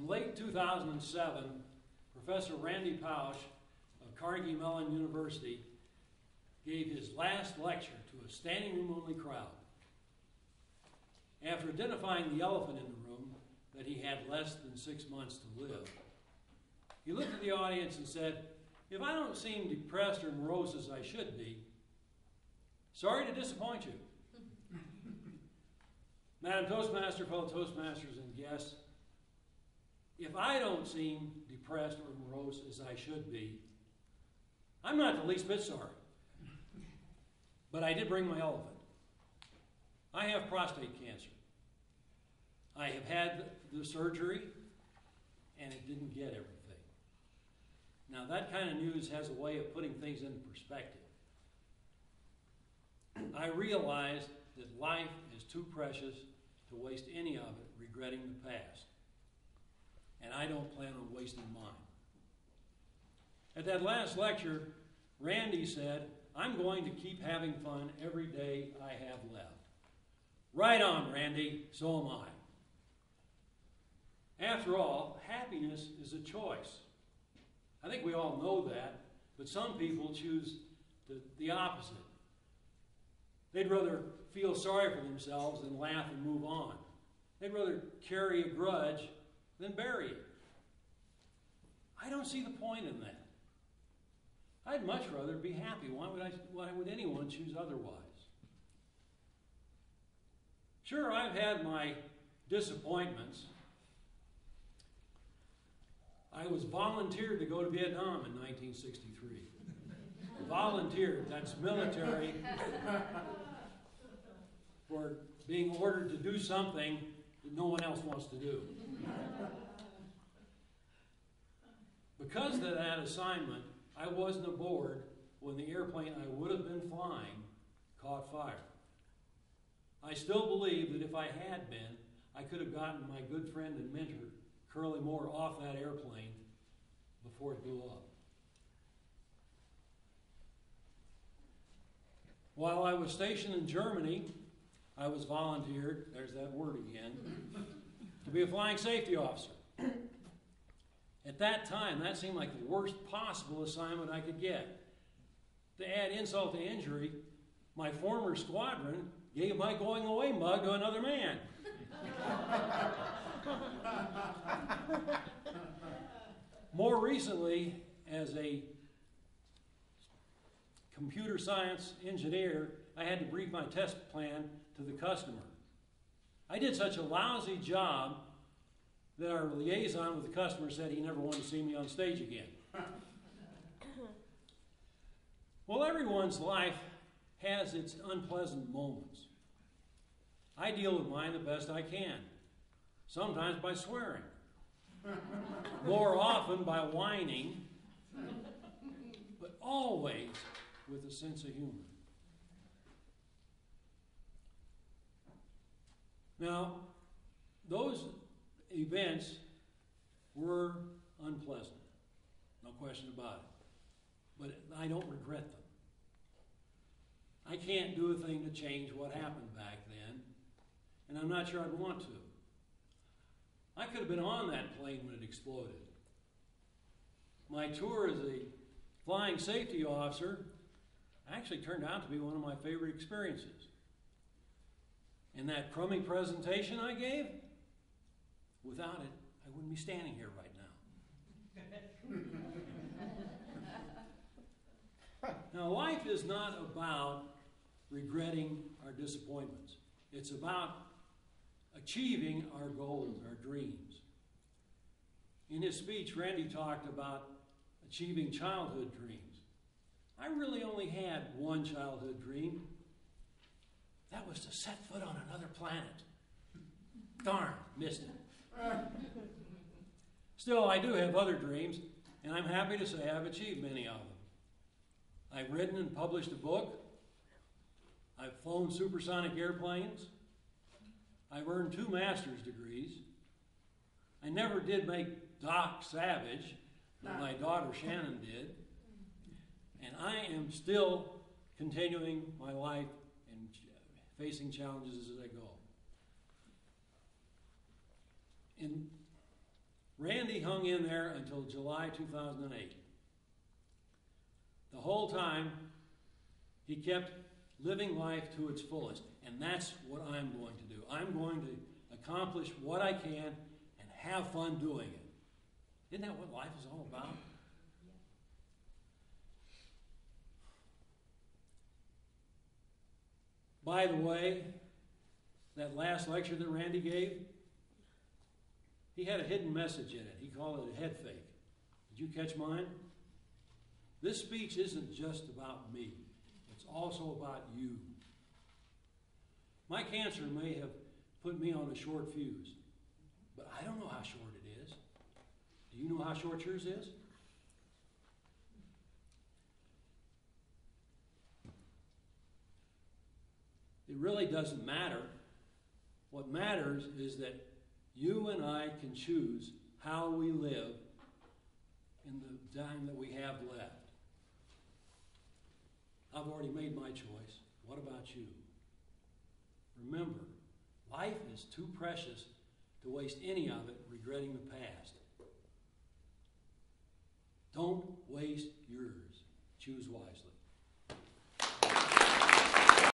late 2007, Professor Randy Pausch of Carnegie Mellon University gave his last lecture to a standing room only crowd. After identifying the elephant in the room, that he had less than 6 months to live, he looked at the audience and said, "If I don't seem depressed or morose as I should be, sorry to disappoint you." Madam Toastmaster, fellow Toastmasters, and guests, if I don't seem depressed or morose as I should be, I'm not the least bit sorry. But I did bring my elephant. I have prostate cancer. I have had the surgery, and it didn't get everything. Now, that kind of news has a way of putting things into perspective. I realize that life is too precious to waste any of it regretting the past. And I don't plan on wasting mine. At that last lecture, Randy said, "I'm going to keep having fun every day I have left." Right on, Randy, so am I. After all, happiness is a choice. I think we all know that, but some people choose the opposite. They'd rather feel sorry for themselves than laugh and move on. They'd rather carry a grudge than bury it. I don't see the point in that. I'd much rather be happy. Why would anyone choose otherwise? Sure, I've had my disappointments. I was volunteered to go to Vietnam in 1963. Volunteered, that's military, for being ordered to do something that no one else wants to do. Because of that assignment, I wasn't aboard when the airplane I would have been flying caught fire. I still believe that if I had been, I could have gotten my good friend and mentor, Curly Moore, off that airplane before it blew up. While I was stationed in Germany, I was volunteered, there's that word again, to be a flying safety officer. At that time, that seemed like the worst possible assignment I could get. To add insult to injury, my former squadron gave my going away mug to another man. More recently, as a computer science engineer, I had to brief my test plan to the customer. I did such a lousy job that our liaison with the customer said he never wanted to see me on stage again. Well, everyone's life has its unpleasant moments. I deal with mine the best I can, sometimes by swearing, more often by whining, but always with a sense of humor. Now, those events were unpleasant, no question about it, but I don't regret them. I can't do a thing to change what happened back then, and I'm not sure I'd want to. I could have been on that plane when it exploded. My tour as a flying safety officer actually turned out to be one of my favorite experiences. And that crummy presentation I gave, without it, I wouldn't be standing here right now. Now, life is not about regretting our disappointments. It's about achieving our goals, our dreams. In his speech, Randy talked about achieving childhood dreams. I really only had one childhood dream. That was to set foot on another planet. Darn, missed it. Still, I do have other dreams, and I'm happy to say I've achieved many of them. I've written and published a book. I've flown supersonic airplanes. I've earned 2 master's degrees. I never did make Doc Savage, but my daughter Shannon did. And I am still continuing my life and facing challenges as I go. In Randy hung in there until July 2008. The whole time, he kept living life to its fullest. And that's what I'm going to do. I'm going to accomplish what I can and have fun doing it. Isn't that what life is all about? By the way, that last lecture that Randy gave, he had a hidden message in it. He called it a head fake. Did you catch mine? This speech isn't just about me. It's also about you. My cancer may have put me on a short fuse, but I don't know how short it is. Do you know how short yours is? It really doesn't matter. What matters is that you and I can choose how we live in the time that we have left. I've already made my choice. What about you? Remember, life is too precious to waste any of it regretting the past. Don't waste yours. Choose wisely.